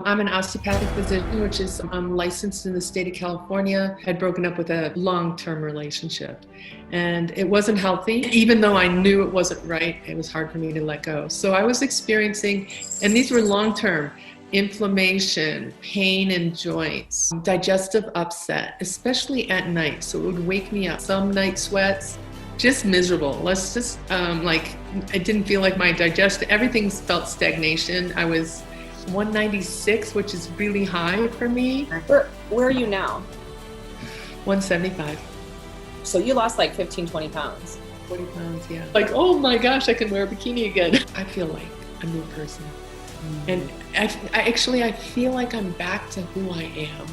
I'm an osteopathic physician, which is I'm licensed in the state of California. I'd broken up with a long-term relationship and it wasn't healthy. Even though I knew it wasn't right, it was hard for me to let go. So I was experiencing, and these were long-term, inflammation, pain in joints, digestive upset, especially at night. So it would wake me up. Some night sweats, just miserable. Let's just I didn't feel like my digestion, everything felt stagnation. I was 196, which is really high for me. Where are you now? 175. So you lost like 15, 20 pounds. 40 pounds, yeah. Like, oh my gosh, I can wear a bikini again. I feel like a new person. And I feel like I'm back to who I am,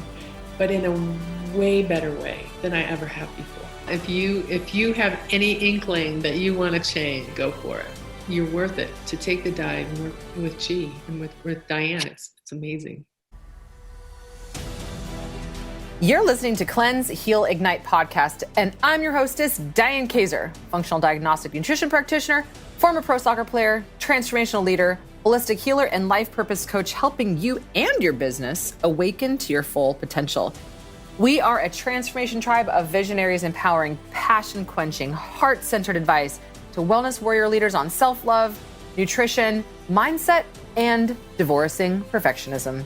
but in a way better way than I ever have before. If you have any inkling that you want to change, go for it. You're worth it to take the dive and work with G and with Diane. It's amazing. You're listening to Cleanse, Heal, Ignite podcast, and I'm your hostess, Diane Kaiser, functional diagnostic nutrition practitioner, former pro soccer player, transformational leader, holistic healer, and life purpose coach, helping you and your business awaken to your full potential. We are a transformation tribe of visionaries empowering passion-quenching, heart-centered advice to wellness warrior leaders on self-love, nutrition, mindset, and divorcing perfectionism.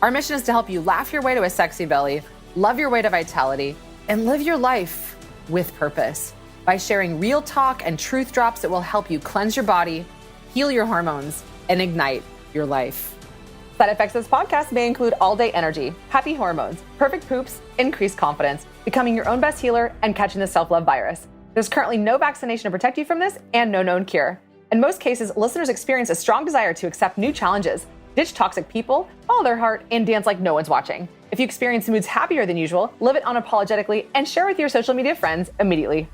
Our mission is to help you laugh your way to a sexy belly, love your way to vitality, and live your life with purpose by sharing real talk and truth drops that will help you cleanse your body, heal your hormones, and ignite your life. Side effects of this podcast may include all-day energy, happy hormones, perfect poops, increased confidence, becoming your own best healer, and catching the self-love virus. There's currently no vaccination to protect you from this and no known cure. In most cases, listeners experience a strong desire to accept new challenges, ditch toxic people, follow their heart, and dance like no one's watching. If you experience moods happier than usual, live it unapologetically and share with your social media friends immediately.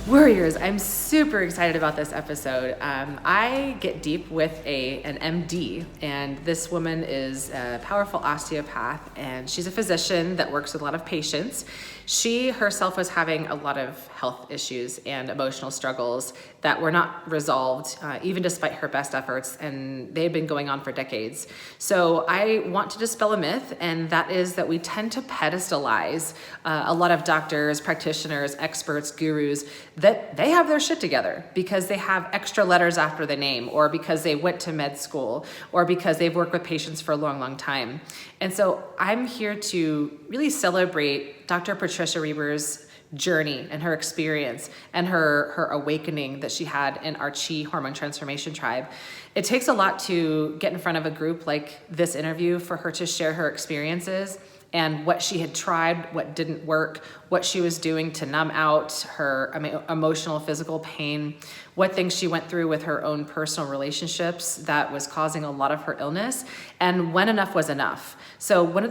Warriors, I'm super excited about this episode. I get deep with an MD, and this woman is a powerful osteopath, and she's a physician that works with a lot of patients. She herself was having a lot of health issues and emotional struggles that were not resolved, even despite her best efforts, and they had been going on for decades. So I want to dispel a myth, and that is that we tend to pedestalize a lot of doctors, practitioners, experts, gurus, that they have their shit together because they have extra letters after the name, or because they went to med school, or because they've worked with patients for a long, long time. And so I'm here to really celebrate Dr. Patricia Reber's journey and her experience and her awakening that she had in our Chi Hormone Transformation Tribe. It takes a lot to get in front of a group like this interview for her to share her experiences and what she had tried, what didn't work, what she was doing to numb out her emotional, physical pain, what things she went through with her own personal relationships that was causing a lot of her illness, and when enough was enough. So one of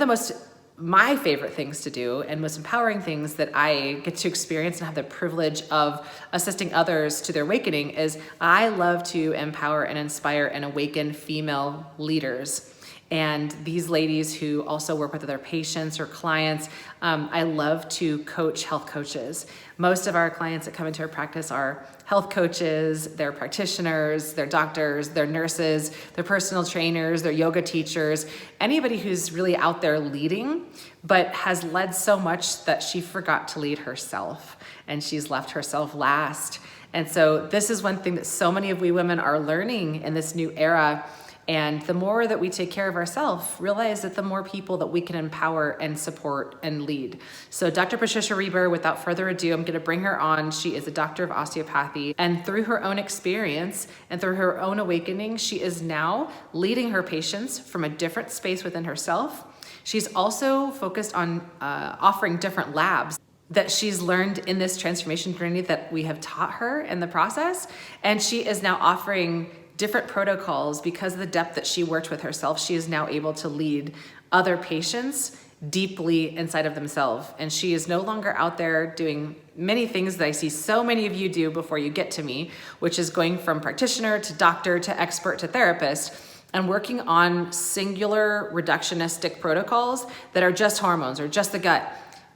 my favorite things to do and most empowering things that I get to experience and have the privilege of assisting others to their awakening is I love to empower and inspire and awaken female leaders. And these ladies who also work with other patients or clients, I love to coach health coaches. Most of our clients that come into our practice are health coaches, they're practitioners, they're doctors, they're nurses, they're personal trainers, they're yoga teachers, anybody who's really out there leading, but has led so much that she forgot to lead herself, and she's left herself last. And so this is one thing that so many of we women are learning in this new era. And the more that we take care of ourselves, realize that the more people that we can empower and support and lead. So Dr. Patricia Reber, without further ado, I'm going to bring her on. She is a doctor of osteopathy, and through her own experience and through her own awakening, she is now leading her patients from a different space within herself. She's also focused on offering different labs that she's learned in this transformation journey that we have taught her in the process. And she is now offering different protocols because of the depth that she worked with herself. She is now able to lead other patients deeply inside of themselves. And she is no longer out there doing many things that I see so many of you do before you get to me, which is going from practitioner to doctor to expert to therapist and working on singular reductionistic protocols that are just hormones or just the gut.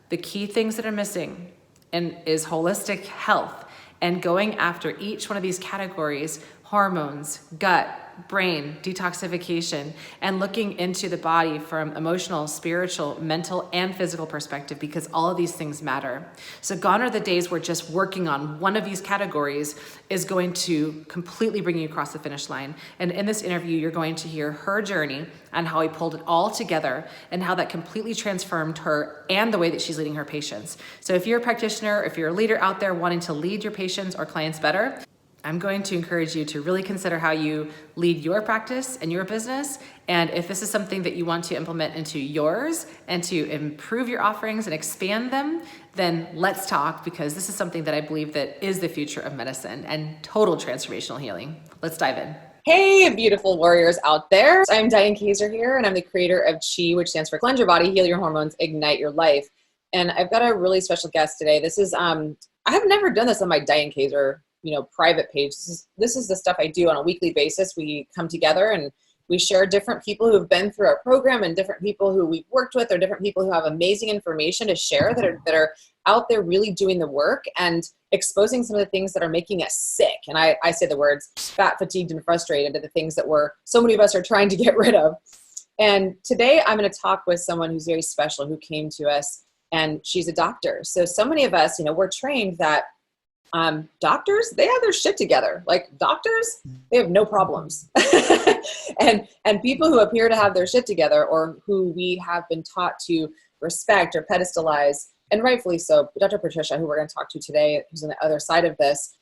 The key things that are missing is holistic health and going after each one of these categories: hormones, gut, brain detoxification and looking into the body from emotional, spiritual, mental, and physical perspective, because all of these things matter. So gone are the days where just working on one of these categories is going to completely bring you across the finish line. And in this interview, you're going to hear her journey and how he pulled it all together and how that completely transformed her and the way that she's leading her patients. So if you're a practitioner, if you're a leader out there wanting to lead your patients or clients better, I'm going to encourage you to really consider how you lead your practice and your business. And if this is something that you want to implement into yours and to improve your offerings and expand them, then let's talk, because this is something that I believe that is the future of medicine and total transformational healing. Let's dive in. Hey, beautiful warriors out there. I'm Diane Kaiser here, and I'm the creator of Chi, which stands for Cleanse Your Body, Heal Your Hormones, Ignite Your Life. And I've got a really special guest today. This is, I have never done this on my Diane Kaiser private page. This is the stuff I do on a weekly basis. We come together and we share different people who have been through our program and different people who we've worked with, or different people who have amazing information to share that are out there really doing the work and exposing some of the things that are making us sick. And I say the words fat, fatigued, and frustrated to the things that so many of us are trying to get rid of. And today I'm going to talk with someone who's very special, who came to us, and she's a doctor. So many of us, we're trained that doctors, they have their shit together. Like doctors, they have no problems. and people who appear to have their shit together, or who we have been taught to respect or pedestalize, and rightfully so. Dr. Patricia, who we're going to talk to today, who's on the other side of this,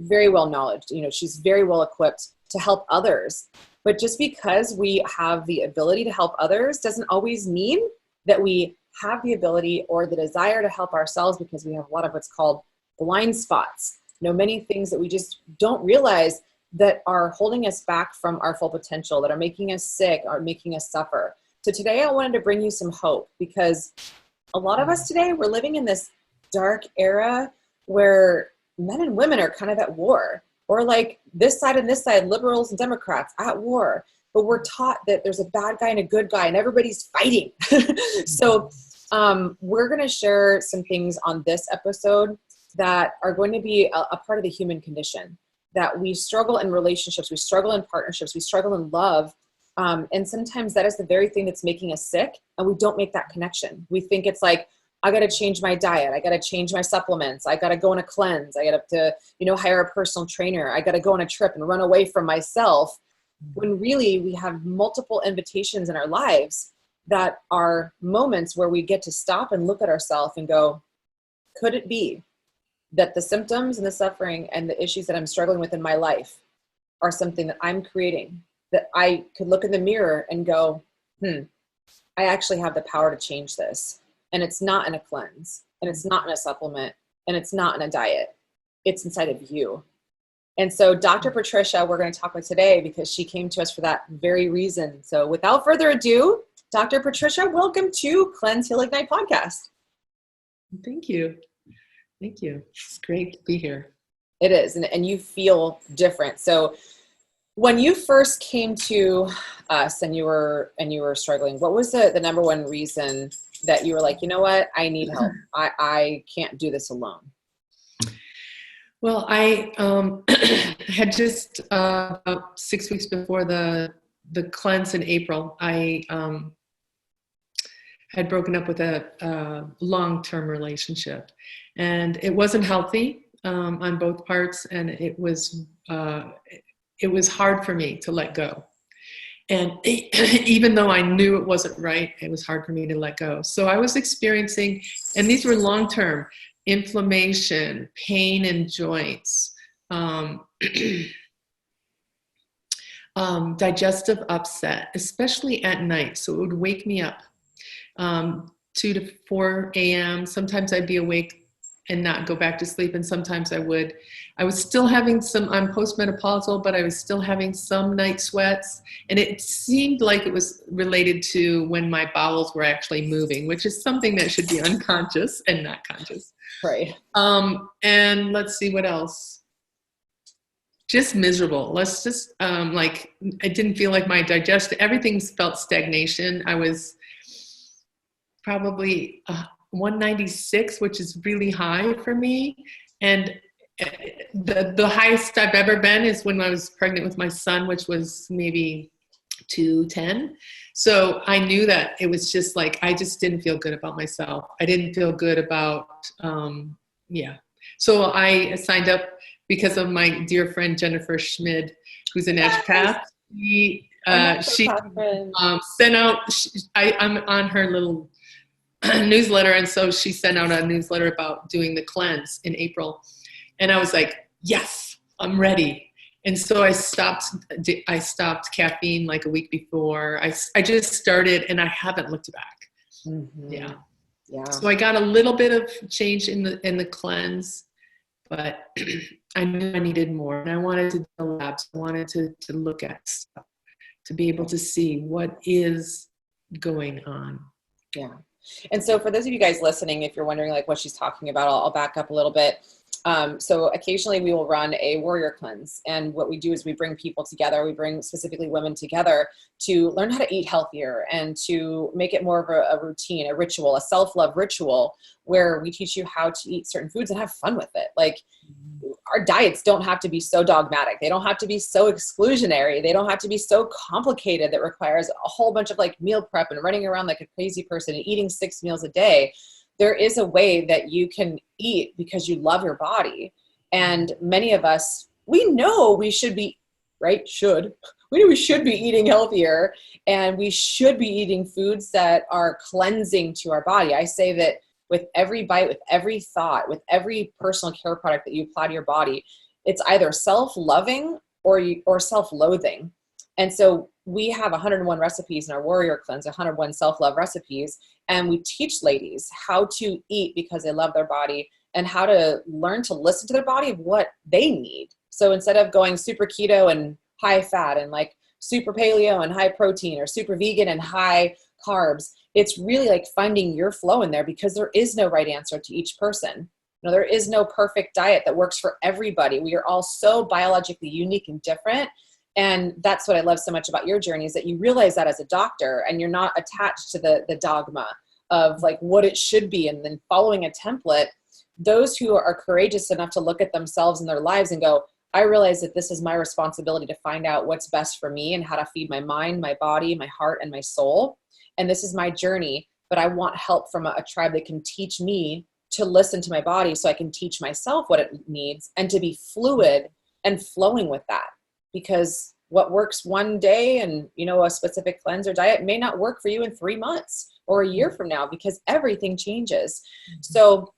very well knowledged. She's very well equipped to help others. But just because we have the ability to help others doesn't always mean that we have the ability or the desire to help ourselves, because we have a lot of what's called blind spots. Many things that we just don't realize that are holding us back from our full potential, that are making us sick, or making us suffer. So today I wanted to bring you some hope, because a lot of us today, we're living in this dark era where men and women are kind of at war, or like this side and this side, liberals and Democrats at war. But we're taught that there's a bad guy and a good guy and everybody's fighting. So we're going to share some things on this episode that are going to be a part of the human condition, that we struggle in relationships, we struggle in partnerships, we struggle in love. And sometimes that is the very thing that's making us sick, and we don't make that connection. We think it's like, I got to change my diet. I got to change my supplements. I got to go on a cleanse. I got to, hire a personal trainer. I got to go on a trip and run away from myself. When really we have multiple invitations in our lives that are moments where we get to stop and look at ourselves and go, could it be that the symptoms and the suffering and the issues that I'm struggling with in my life are something that I'm creating, that I could look in the mirror and go, I actually have the power to change this. And it's not in a cleanse, and it's not in a supplement, and it's not in a diet. It's inside of you. And so Dr. Patricia, we're going to talk with today, because she came to us for that very reason. So without further ado, Dr. Patricia, welcome to Cleanse, Heal, Ignite podcast. Thank you. Thank you. It's great to be here. It is. And you feel different. So when you first came to us and you were struggling, what was the number one reason that you were like, you know what, I need help. I can't do this alone? Well, I had just about 6 weeks before the cleanse in April, I had broken up with a long-term relationship, and it wasn't healthy on both parts, and it was hard for me to let go. And even though I knew it wasn't right, it was hard for me to let go. So I was experiencing, and these were long-term, inflammation, pain in joints, digestive upset, especially at night. So it would wake me up 2 to 4 a.m. Sometimes I'd be awake and not go back to sleep, and sometimes I would. I was still having I'm postmenopausal, but I was still having some night sweats, and it seemed like it was related to when my bowels were actually moving, which is something that should be unconscious and not conscious. Right. And let's see what else. Just miserable. Let's just I didn't feel like my digestion. Everything felt stagnation. I was probably 196, which is really high for me. And the highest I've ever been is when I was pregnant with my son, which was maybe 210. So I knew that it was just like, I just didn't feel good about myself. I didn't feel good about, yeah. So I signed up because of my dear friend, Jennifer Schmid, who's a naturopath. She sent out, I'm on her little newsletter. And so she sent out a newsletter about doing the cleanse in April. And I was like, yes, I'm ready. And so I stopped caffeine like a week before. I just started and I haven't looked back. Mm-hmm. Yeah. Yeah. So I got a little bit of change in the cleanse, but I knew I needed more. And I wanted to do the labs. I wanted to look at stuff, to be able to see what is going on. Yeah. And so for those of you guys listening, if you're wondering like what she's talking about, I'll back up a little bit. So occasionally we will run a warrior cleanse. And what we do is we bring people together. We bring specifically women together to learn how to eat healthier and to make it more of a routine, a ritual, a self-love ritual where we teach you how to eat certain foods and have fun with it. Like our diets don't have to be so dogmatic. They don't have to be so exclusionary. They don't have to be so complicated that requires a whole bunch of like meal prep and running around like a crazy person and eating 6 meals a day. There is a way that you can eat because you love your body. And many of us, we know we should be, right? We know we should be eating healthier and we should be eating foods that are cleansing to our body. I say that with every bite, with every thought, with every personal care product that you apply to your body, it's either self-loving or self-loathing. And so we have 101 recipes in our warrior cleanse, 101 self-love recipes. And we teach ladies how to eat because they love their body and how to learn to listen to their body of what they need. So instead of going super keto and high fat and like super paleo and high protein or super vegan and high carbs, it's really like finding your flow in there because there is no right answer to each person. There is no perfect diet that works for everybody. We are all so biologically unique and different. And that's what I love so much about your journey is that you realize that as a doctor and you're not attached to the dogma of like what it should be and then following a template. Those who are courageous enough to look at themselves and their lives and go, I realize that this is my responsibility to find out what's best for me and how to feed my mind, my body, my heart, and my soul. And this is my journey, but I want help from a tribe that can teach me to listen to my body so I can teach myself what it needs and to be fluid and flowing with that. Because what works one day and, a specific cleanse or diet may not work for you in 3 months or a year from now because everything changes. So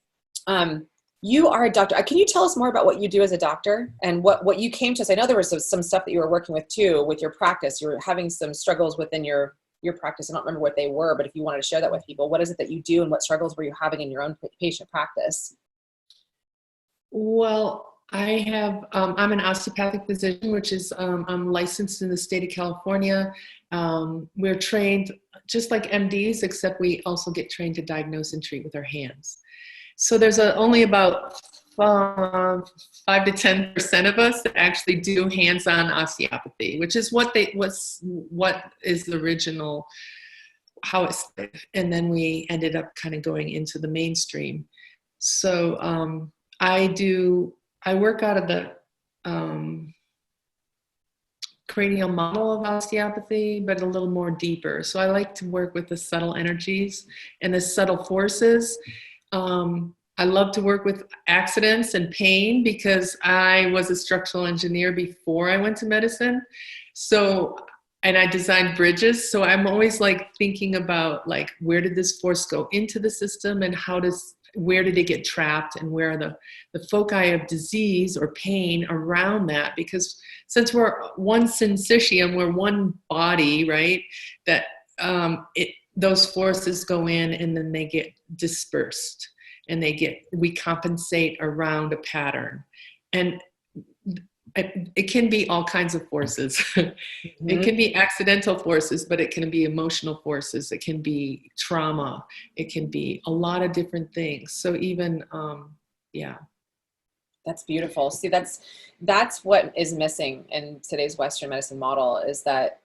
you are a doctor. Can you tell us more about what you do as a doctor and what you came to us? I know there was some stuff that you were working with too, with your practice. You were having some struggles within your practice. I don't remember what they were, but if you wanted to share that with people, what is it that you do and what struggles were you having in your own patient practice? Well, I have, I'm an osteopathic physician, which is, I'm licensed in the state of California. We're trained just like MDs, except we also get trained to diagnose and treat with our hands. So there's only about 5 to 10% of us that actually do hands-on osteopathy, which is what is the original, how it started. And then we ended up kind of going into the mainstream. So I work out of the cranial model of osteopathy, but a little more deeper. So I like to work with the subtle energies and the subtle forces. I love to work with accidents and pain because I was a structural engineer before I went to medicine. And I designed bridges. So I'm always like thinking about like, where did this force go into the system and where did it get trapped and where are the foci of disease or pain around that? Because since we're one syncytium, we're one body, right? That those forces go in and then they get dispersed and we compensate around a pattern. And it can be all kinds of forces. Mm-hmm. It can be accidental forces, but it can be emotional forces. It can be trauma. It can be a lot of different things. So even, yeah. That's beautiful. See, that's what is missing in today's Western medicine model is that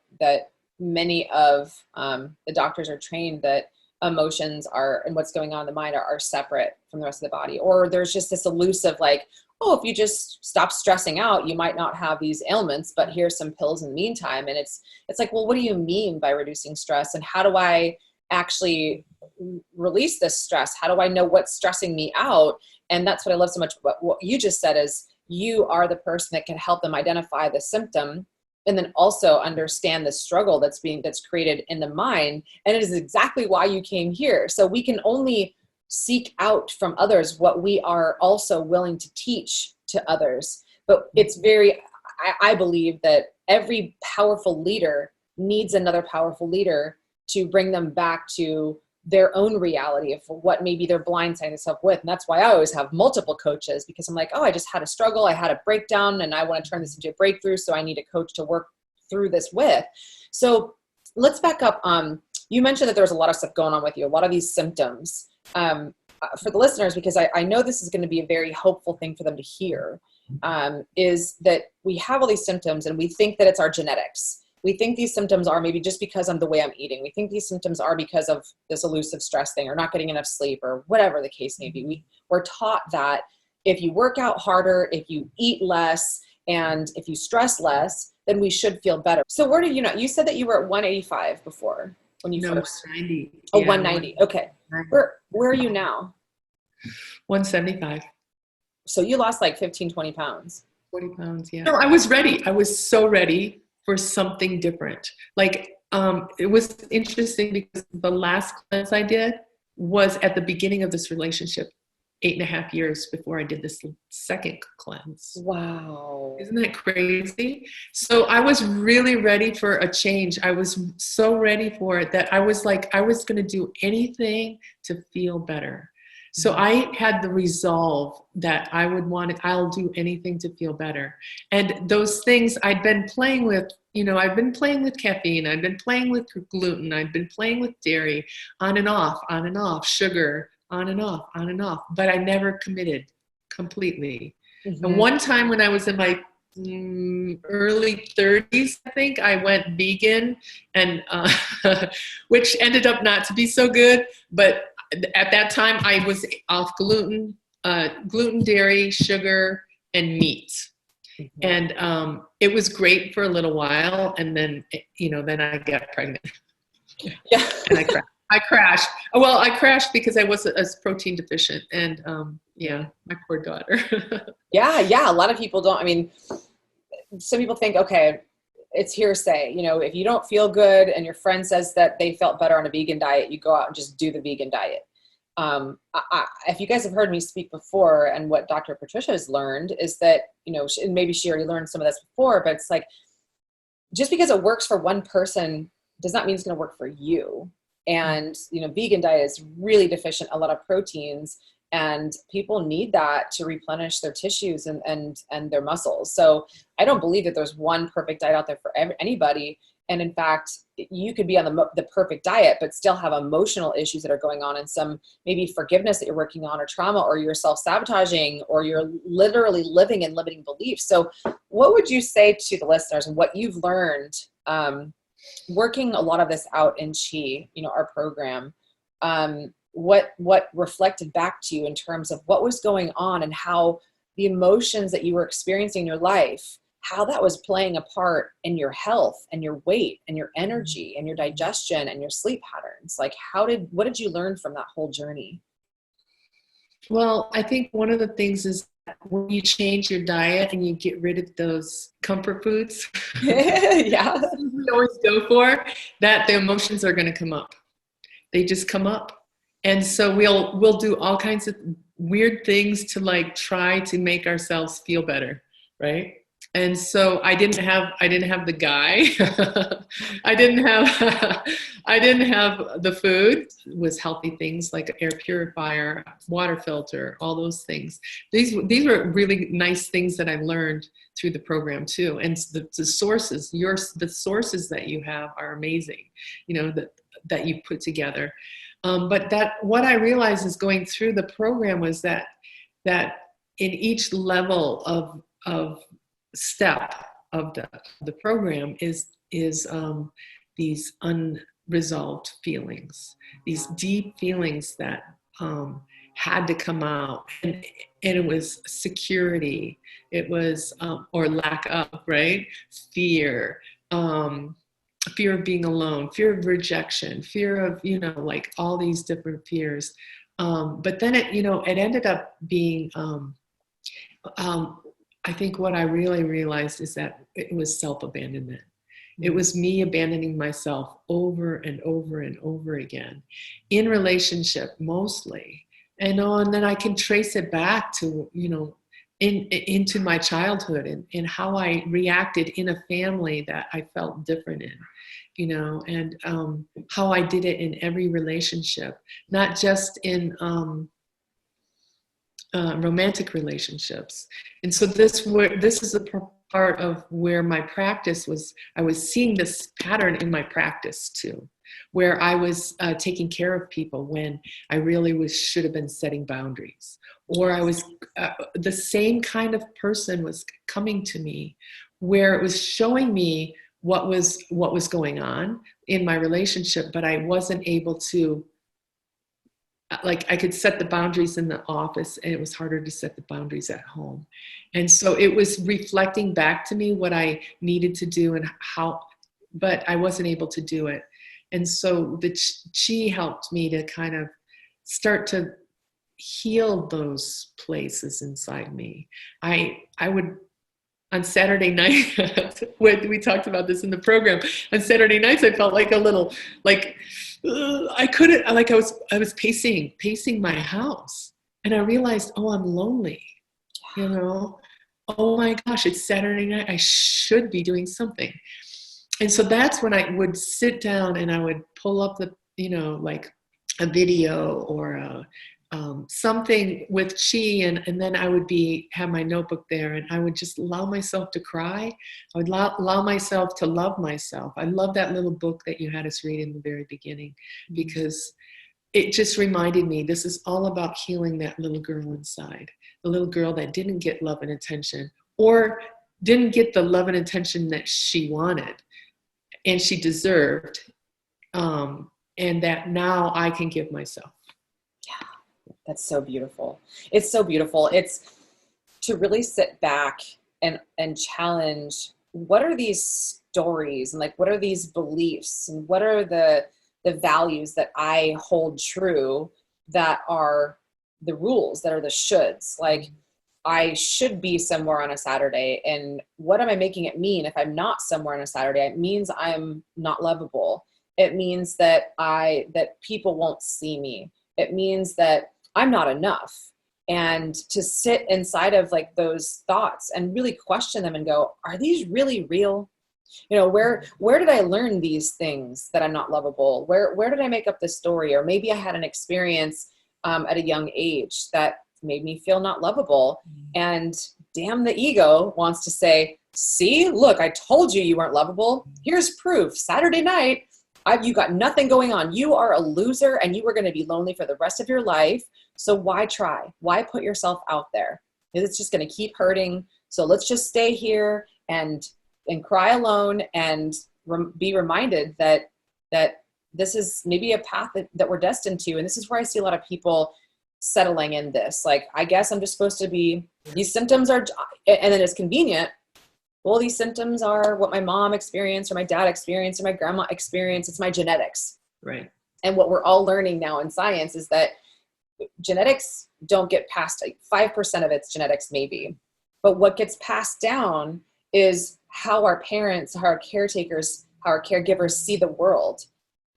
many of the doctors are trained that emotions and what's going on in the mind are separate from the rest of the body. Or there's just this elusive, like, oh, if you just stop stressing out, you might not have these ailments, but here's some pills in the meantime. And it's like, well, what do you mean by reducing stress? And how do I actually release this stress? How do I know what's stressing me out? And that's what I love so much. But what you just said is you are the person that can help them identify the symptom and then also understand the struggle that's created in the mind. And it is exactly why you came here. So we can only seek out from others what we are also willing to teach to others. But it's I believe that every powerful leader needs another powerful leader to bring them back to their own reality of what maybe they're blindsiding themselves with. And that's why I always have multiple coaches, because I'm like, oh, I just had a struggle. I had a breakdown and I want to turn this into a breakthrough. So I need a coach to work through this with. So let's back up. You mentioned that there was a lot of stuff going on with you, a lot of these symptoms. For the listeners, because I know this is going to be a very hopeful thing for them to hear, is that we have all these symptoms and we think that it's our genetics. We think these symptoms are maybe just because of the way I'm eating. We think these symptoms are because of this elusive stress thing or not getting enough sleep or whatever the case may be. We're taught that if you work out harder, if you eat less, and if you stress less, then we should feel better. So where do you know? You said that you were at 185 before when you first. 90. Oh, Yeah, 190. Okay. Where are you now? 175. So you lost like 15, 20 pounds. 40 pounds, yeah. No, I was ready. I was so ready for something different. Like, it was interesting because the last cleanse I did was at the beginning of this relationship, 8.5 years before I did this second cleanse. Wow. Isn't that crazy? So I was really ready for a change. I was so ready for it that I was like, I was going to do anything to feel better. So I had the resolve that I'll do anything to feel better. And those things I'd been playing with, I've been playing with caffeine, I've been playing with gluten, I've been playing with dairy, on and off, sugar, on and off, but I never committed completely. Mm-hmm. And one time when I was in my early 30s, I think, I went vegan, and which ended up not to be so good, but at that time I was off gluten, dairy, sugar, and meat. Mm-hmm. And it was great for a little while, and then then I got pregnant. Yeah. And I crashed. Well, I crashed because I was protein deficient, and my poor daughter. Yeah. A lot of people don't. I mean, some people think, okay, it's hearsay. If you don't feel good and your friend says that they felt better on a vegan diet, you go out and just do the vegan diet. If you guys have heard me speak before, and what Dr. Patricia has learned is that, and maybe she already learned some of this before, but it's like, just because it works for one person does not mean it's going to work for you. And, vegan diet is really deficient a lot of proteins, and people need that to replenish their tissues and their muscles. So I don't believe that there's one perfect diet out there for anybody. And in fact, you could be on the perfect diet, but still have emotional issues that are going on, and some maybe forgiveness that you're working on, or trauma, or you're self-sabotaging, or you're literally living in limiting beliefs. So what would you say to the listeners and what you've learned working a lot of this out in Chi, our program, what reflected back to you in terms of what was going on and how the emotions that you were experiencing in your life, how that was playing a part in your health and your weight and your energy and your digestion and your sleep patterns? Like, what did you learn from that whole journey? Well, I think one of the things is when you change your diet and you get rid of those comfort foods, yeah, we always go for, that the emotions are going to come up. They just come up. And so we'll do all kinds of weird things to try to make ourselves feel better, right? And so I didn't have the guy. I didn't have the food. It was healthy things like air purifier, water filter, all those things. These were really nice things that I learned through the program too. And the sources, the sources that you have are amazing, that you put together. But what I realized is going through the program was that in each level of step of the program is these unresolved feelings, these deep feelings that had to come out, and it was security, it was or lack of, right, fear, fear of being alone, fear of rejection, fear of, like all these different fears. But then it ended up being, I think what I really realized is that it was self-abandonment. It was me abandoning myself over and over and over again in relationship mostly. And then I can trace it back to, into my childhood and how I reacted in a family that I felt different in, and how I did it in every relationship, not just in romantic relationships. And so this is a part of where my practice was. I was seeing this pattern in my practice too, where I was taking care of people when I really should have been setting boundaries, or I was the same kind of person was coming to me, where it was showing me what was going on in my relationship, but I wasn't able to. Like, I could set the boundaries in the office, and it was harder to set the boundaries at home. And so it was reflecting back to me what I needed to do and how, but I wasn't able to do it. And so the Chi helped me to kind of start to heal those places inside me. I would, on Saturday night, when we talked about this in the program, on Saturday nights, I felt like a little, like, I couldn't, like I was pacing my house, and I realized, oh, I'm lonely, oh my gosh, it's Saturday night. I should be doing something. And so that's when I would sit down and I would pull up the, like a video or something with Chi, and then I would have my notebook there, and I would just allow myself to cry. I would allow myself to love myself. I love that little book that you had us read in the very beginning, because it just reminded me this is all about healing that little girl inside, the little girl that didn't get love and attention, or didn't get the love and attention that she wanted and she deserved, and that now I can give myself. That's so beautiful. It's so beautiful. It's to really sit back and challenge, what are these stories, and like, what are these beliefs, and what are the values that I hold true that are the rules, that are the shoulds. Like, I should be somewhere on a Saturday, and what am I making it mean if I'm not somewhere on a Saturday? It means I'm not lovable. It means that people won't see me. It means that I'm not enough. And to sit inside of like those thoughts and really question them and go, are these really real? Where did I learn these things that I'm not lovable? Where did I make up this story? Or maybe I had an experience at a young age that made me feel not lovable. And damn, the ego wants to say, see, look, I told you weren't lovable. Here's proof. Saturday night, you got nothing going on. You are a loser, and you are going to be lonely for the rest of your life. So why try? Why put yourself out there? It's just going to keep hurting. So let's just stay here and cry alone, and be reminded that this is maybe a path that we're destined to. And this is where I see a lot of people settling in this. Like, I guess I'm just supposed to be, these symptoms are, and then it's convenient. Well, these symptoms are what my mom experienced, or my dad experienced, or my grandma experienced. It's my genetics. Right. And what we're all learning now in science is that genetics don't get passed. 5% of it's genetics, maybe. But what gets passed down is how our parents, how our caretakers, how our caregivers see the world.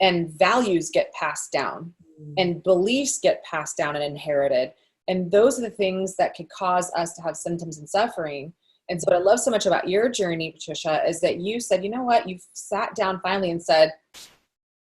And values get passed down. And beliefs get passed down and inherited. And those are the things that could cause us to have symptoms and suffering. And so what I love so much about your journey, Patricia, is that you said, you know what, you've sat down finally and said,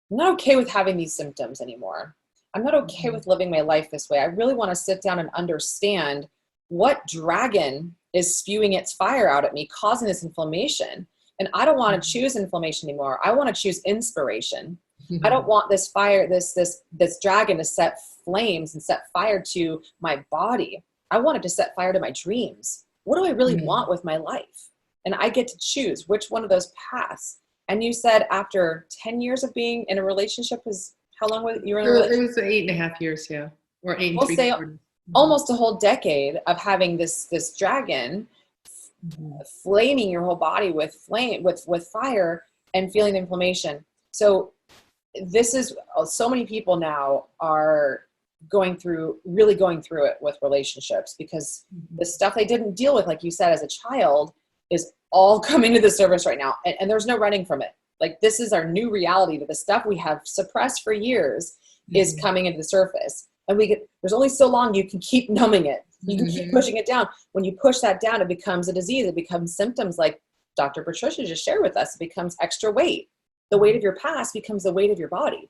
I'm not okay with having these symptoms anymore. I'm not okay with living my life this way. I really want to sit down and understand what dragon is spewing its fire out at me, causing this inflammation. And I don't want to choose inflammation anymore. I want to choose inspiration. I don't want this fire, this dragon to set flames and set fire to my body. I want it to set fire to my dreams. What do I really want with my life? And I get to choose which one of those paths. And you said after 10 years of being in a relationship, is how long was you were in a relationship? It was 8.5 years, yeah. or 8 we'll say 3/4. almost a whole decade of having this dragon flaming your whole body with fire and feeling the inflammation. So this is, so many people now are really going through it with relationships, because the stuff they didn't deal with, like you said, as a child, is all coming to the surface right now. And there's no running from it. Like, this is our new reality, that the stuff we have suppressed for years is coming into the surface. And there's only so long you can keep numbing it. You can keep pushing it down. When you push that down, it becomes a disease. It becomes symptoms like Dr. Patricia just shared with us. It becomes extra weight. The weight of your past becomes the weight of your body.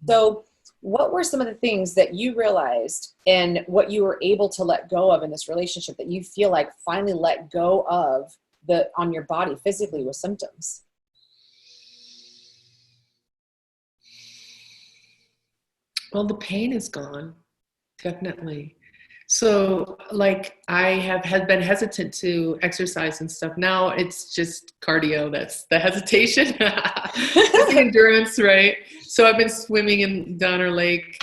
So what were some of the things that you realized and what you were able to let go of in this relationship that you feel like finally let go of on your body physically with symptoms? Well, the pain is gone, definitely. So, like, I had been hesitant to exercise and stuff. Now it's just cardio. That's the hesitation. It's the endurance, right? So I've been swimming in Donner Lake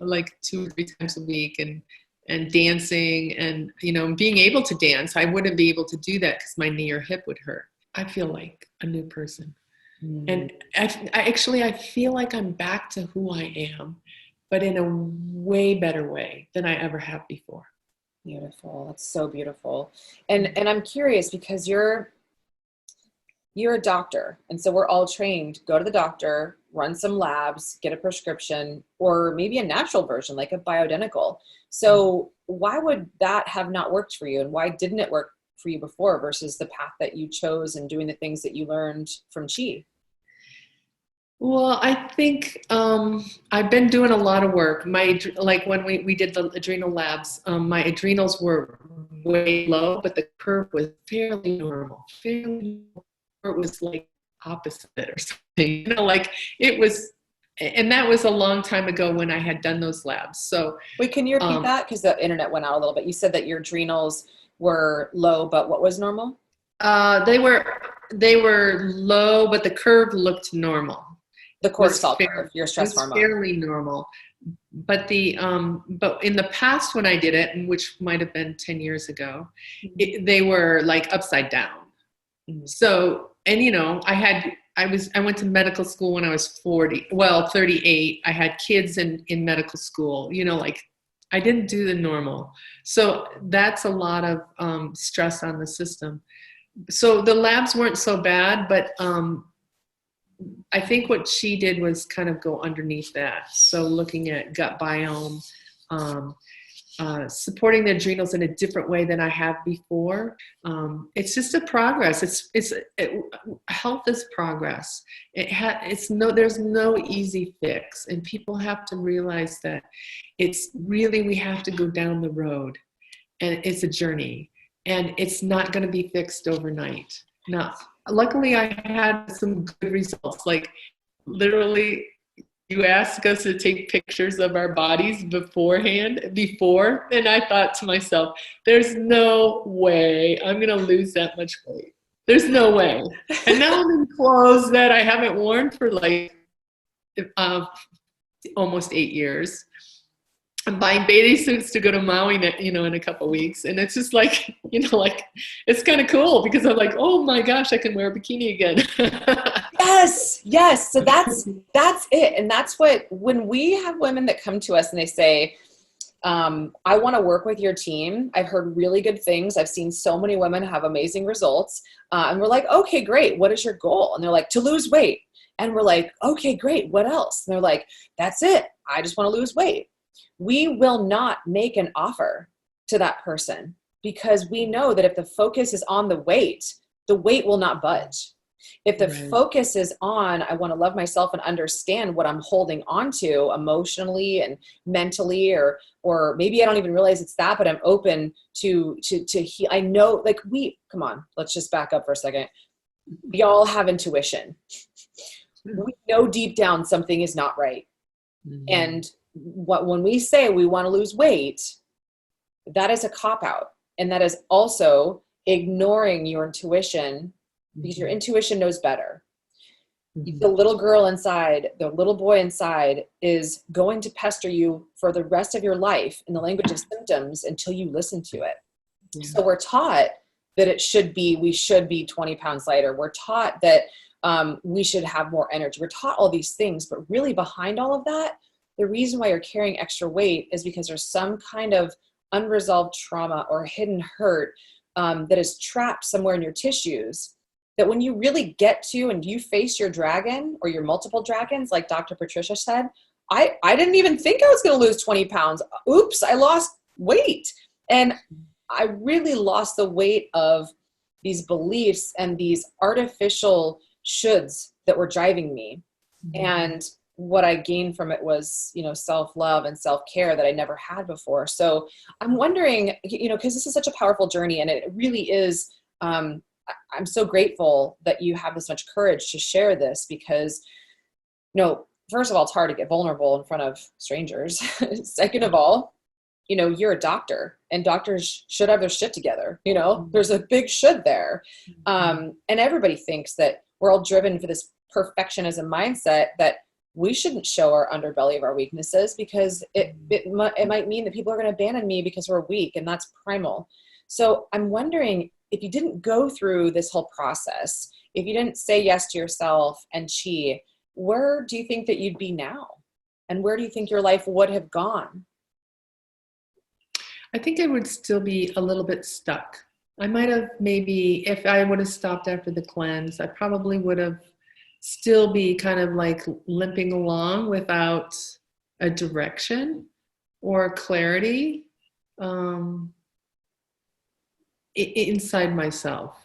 like 2 or 3 times a week, and dancing, and, you know, being able to dance. I wouldn't be able to do that because my knee or hip would hurt. I feel like a new person. And I feel like I'm back to who I am, but in a way better way than I ever have before. Beautiful. That's so beautiful. And I'm curious, because you're a doctor, and so we're all trained, go to the doctor, run some labs, get a prescription, or maybe a natural version, like a bioidentical. So why would that have not worked for you? And why didn't it work for you before versus the path that you chose and doing the things that you learned from Chi? Well, I think I've been doing a lot of work. Like when we did the adrenal labs, my adrenals were way low, but the curve was fairly normal. It was like opposite or something, you know, like it was, and that was a long time ago when I had done those labs. So wait, can you repeat that? Because the internet went out a little bit. You said that your adrenals were low, but what was normal? They were low, but the curve looked normal. The cortisol curve, your stress hormone. Fairly normal. But but in the past when I did it, which might have been 10 years ago, they were like upside down. So, and you know, I went to medical school when I was 38. I had kids in medical school, you know, like I didn't do the normal. So that's a lot of stress on the system. So the labs weren't so bad, but I think what she did was kind of go underneath that. So looking at gut biome, supporting the adrenals in a different way than I have before. It's just a progress. Health is progress. There's no easy fix, and people have to realize that we have to go down the road, and it's a journey, and it's not going to be fixed overnight. Now, luckily, I had some good results. Like, literally, you ask us to take pictures of our bodies before, and I thought to myself, there's no way I'm going to lose that much weight. There's no way. And now I'm in clothes that I haven't worn for like almost 8 years. I'm buying bathing suits to go to Maui, in a couple of weeks. And it's just like, like it's kind of cool because I'm like, oh my gosh, I can wear a bikini again. Yes. So that's it. And that's when we have women that come to us and they say, I want to work with your team. I've heard really good things. I've seen so many women have amazing results. And we're like, okay, great. What is your goal? And they're like, to lose weight. And we're like, okay, great. What else? And they're like, that's it. I just want to lose weight. We will not make an offer to that person because we know that if the focus is on the weight will not budge. If the focus is on, I want to love myself and understand what I'm holding on to emotionally and mentally, or maybe I don't even realize it's that, but I'm open to heal. I know, like come on, let's just back up for a second. We all have intuition. We know deep down something is not right. Mm-hmm. And when we say we want to lose weight, that is a cop-out. And that is also ignoring your intuition because your intuition knows better. The little girl inside, the little boy inside is going to pester you for the rest of your life in the language of symptoms until you listen to it. Yeah. So we're taught that we should be 20 pounds lighter. We're taught that we should have more energy. We're taught all these things, but really behind all of that, the reason why you're carrying extra weight is because there's some kind of unresolved trauma or hidden hurt that is trapped somewhere in your tissues, that when you really get to and you face your dragon or your multiple dragons, like Dr. Patricia said, I didn't even think I was going to lose 20 pounds. Oops, I lost weight. And I really lost the weight of these beliefs and these artificial shoulds that were driving me. Mm-hmm. And what I gained from it was, self-love and self-care that I never had before. So I'm wondering, because this is such a powerful journey, and it really is, I'm so grateful that you have this much courage to share this, because, first of all, it's hard to get vulnerable in front of strangers. Second of all, you're a doctor, and doctors should have their shit together. There's a big should there. And everybody thinks that we're all driven for this perfectionism mindset that we shouldn't show our underbelly of our weaknesses, because it might mean that people are going to abandon me because we're weak, and that's primal. So I'm wondering, if you didn't go through this whole process, if you didn't say yes to yourself and chi, where do you think that you'd be now? And where do you think your life would have gone? I think I would still be a little bit stuck. I might have maybe, if I would have stopped after the cleanse, I probably would have still be kind of like limping along without a direction or clarity. Inside myself.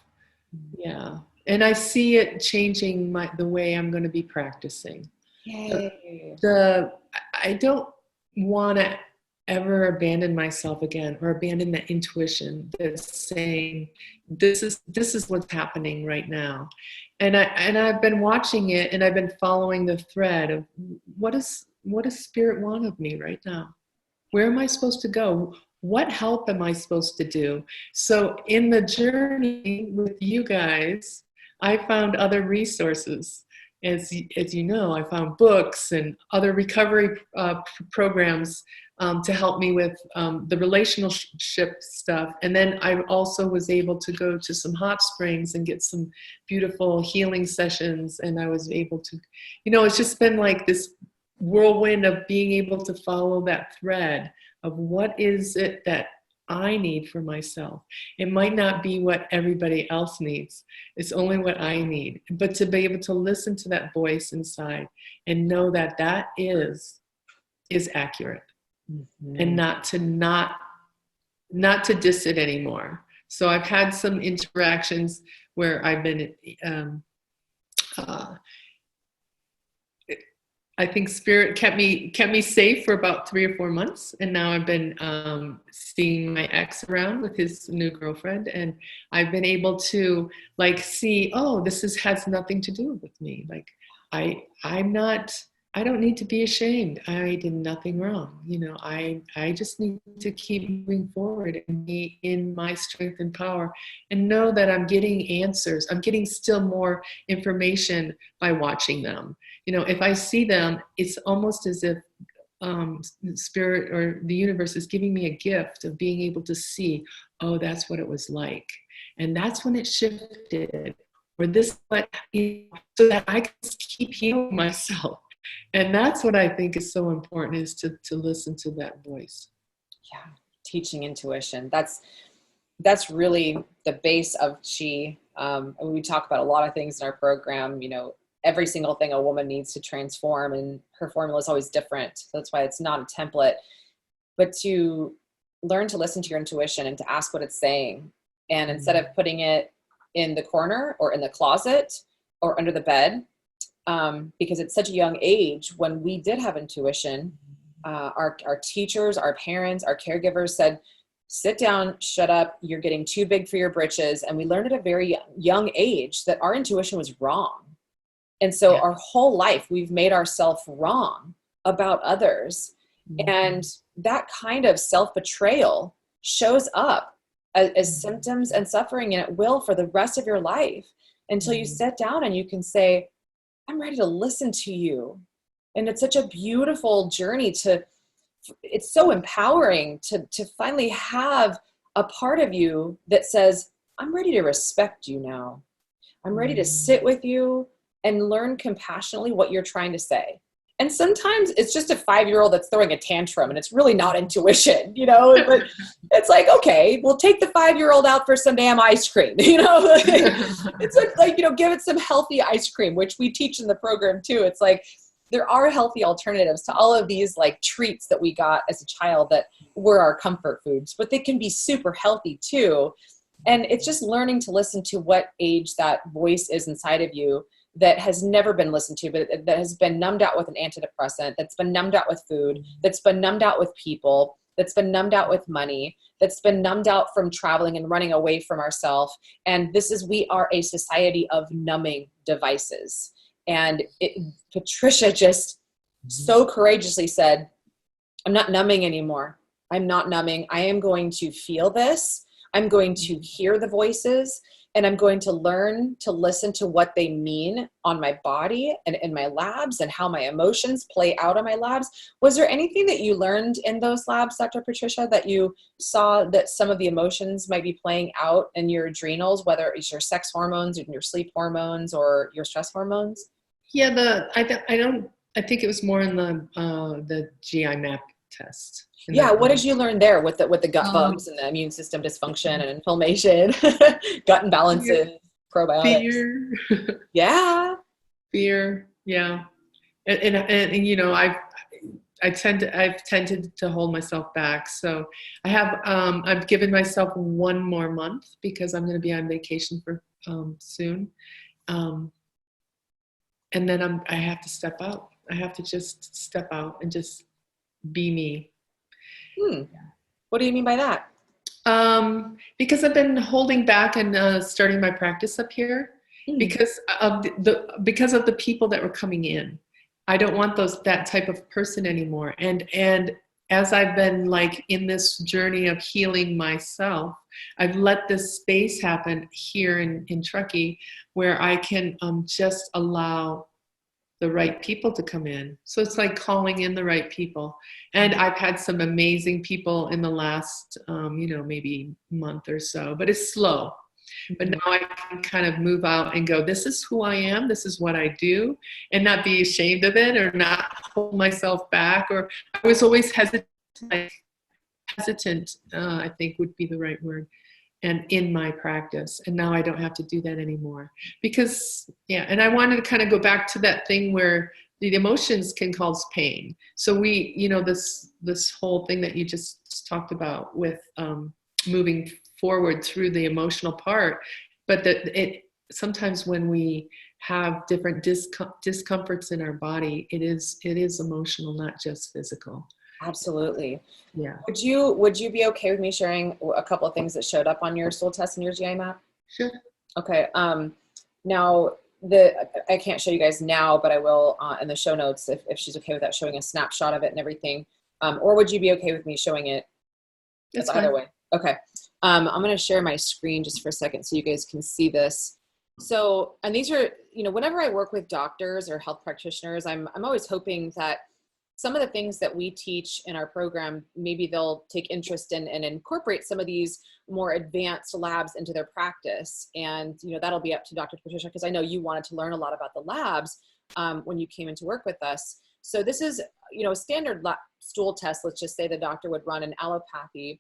Yeah. And I see it changing the way I'm going to be practicing. Yay. I don't want to ever abandon myself again, or abandon that intuition that's saying, this is what's happening right now. And I've been watching it, and I've been following the thread of what does spirit want of me right now? Where am I supposed to go? What help am I supposed to do? So in the journey with you guys, I found other resources. As you know, I found books and other recovery programs to help me with the relationship stuff. And then I also was able to go to some hot springs and get some beautiful healing sessions. And I was able to, it's just been like this whirlwind of being able to follow that thread of what is it that I need for myself. It might not be what everybody else needs. It's only what I need. But to be able to listen to that voice inside and know that that is accurate, mm-hmm. and not to diss it anymore. So I've had some interactions where I've been I think spirit kept me safe for about 3 or 4 months, and now I've been seeing my ex around with his new girlfriend, and I've been able to see, this has nothing to do with me. I don't need to be ashamed. I did nothing wrong. I just need to keep moving forward and be in my strength and power, and know that I'm getting answers. I'm getting still more information by watching them. If I see them, it's almost as if spirit or the universe is giving me a gift of being able to see, that's what it was like. And that's when it shifted, or so that I can keep healing myself. And that's what I think is so important, is to listen to that voice. Yeah. Teaching intuition. That's really the base of chi. And we talk about a lot of things in our program, every single thing a woman needs to transform, and her formula is always different. So that's why it's not a template, but to learn to listen to your intuition and to ask what it's saying. And instead of putting it in the corner or in the closet or under the bed, because at such a young age, when we did have intuition, our teachers, our parents, our caregivers said, sit down, shut up, you're getting too big for your britches. And we learned at a very young age that our intuition was wrong. And so our whole life, we've made ourselves wrong about others. Mm-hmm. And that kind of self-betrayal shows up as symptoms and suffering, and it will for the rest of your life, until you sit down and you can say, I'm ready to listen to you. And it's such a beautiful journey it's so empowering to finally have a part of you that says, I'm ready to respect you now. I'm ready to sit with you and learn compassionately what you're trying to say. And sometimes it's just a 5-year-old that's throwing a tantrum and it's really not intuition, but it's like, okay, we'll take the 5-year-old out for some damn ice cream, it's like, give it some healthy ice cream, which we teach in the program too. It's like, there are healthy alternatives to all of these like treats that we got as a child that were our comfort foods, but they can be super healthy too. And it's just learning to listen to what age that voice is inside of you that has never been listened to, but that has been numbed out with an antidepressant, that's been numbed out with food, that's been numbed out with people, that's been numbed out with money, that's been numbed out from traveling and running away from ourselves. And we are a society of numbing devices. And Patricia just so courageously said, I'm not numbing anymore. I'm not numbing. I am going to feel this. I'm going to hear the voices, and I'm going to learn to listen to what they mean on my body and in my labs and how my emotions play out on my labs. Was there anything that you learned in those labs, Dr. Patricia, that you saw that some of the emotions might be playing out in your adrenals, whether it's your sex hormones or your sleep hormones or your stress hormones? Yeah, I think it was more in the GI map test. Yeah, what did you learn there with the gut bugs and the immune system dysfunction and inflammation, gut imbalances, probiotics? Fear. Yeah. Fear. Yeah. And I've tended to hold myself back. So I've given myself 1 more month because I'm going to be on vacation for soon. And then I have to step out. I have to just step out and just be me. What do you mean by that? Because I've been holding back and starting my practice up here because of the people that were coming in. I don't want that type of person anymore. And as I've been like in this journey of healing myself, I've let this space happen here in Truckee where I can just allow the right people to come in. So it's like calling in the right people. And I've had some amazing people in the last, maybe month or so, but it's slow. But now I can kind of move out and go, this is who I am. This is what I do, and not be ashamed of it or not hold myself back. Or I was always hesitant, I think would be the right word. And in my practice. And now I don't have to do that anymore because, and I wanted to kind of go back to that thing where the emotions can cause pain. So this whole thing that you just talked about with moving forward through the emotional part, but sometimes when we have different discomforts in our body, it is emotional, not just physical. Absolutely. Yeah. Would you be okay with me sharing a couple of things that showed up on your stool test and your GI map? Sure. Okay. Now I can't show you guys now, but I will in the show notes if she's okay with that, showing a snapshot of it and everything. Or would you be okay with me showing it? That's either fine. way. Okay. I'm going to share my screen just for a second so you guys can see this. So, and these are, whenever I work with doctors or health practitioners, I'm always hoping that some of the things that we teach in our program, maybe they'll take interest in and incorporate some of these more advanced labs into their practice. And, that'll be up to Dr. Patricia, because I know you wanted to learn a lot about the labs when you came in to work with us. So this is, a standard stool test. Let's just say the doctor would run an allopathy,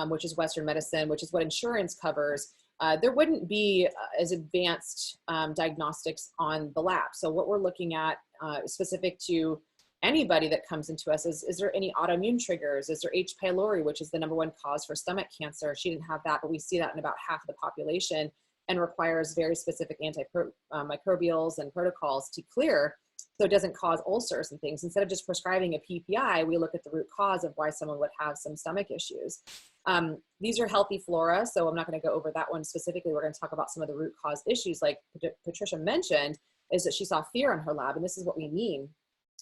which is Western medicine, which is what insurance covers. There wouldn't be as advanced diagnostics on the lab. So what we're looking at specific to anybody that comes into us is there any autoimmune triggers? Is there H. pylori, which is the #1 cause for stomach cancer? She didn't have that, but we see that in about half of the population and requires very specific antimicrobials and protocols to clear so it doesn't cause ulcers and things. Instead of just prescribing a PPI, we look at the root cause of why someone would have some stomach issues. These are healthy flora, so I'm not going to go over that one specifically. We're going to talk about some of the root cause issues like Patricia mentioned, is that she saw fear in her lab, and this is what we mean.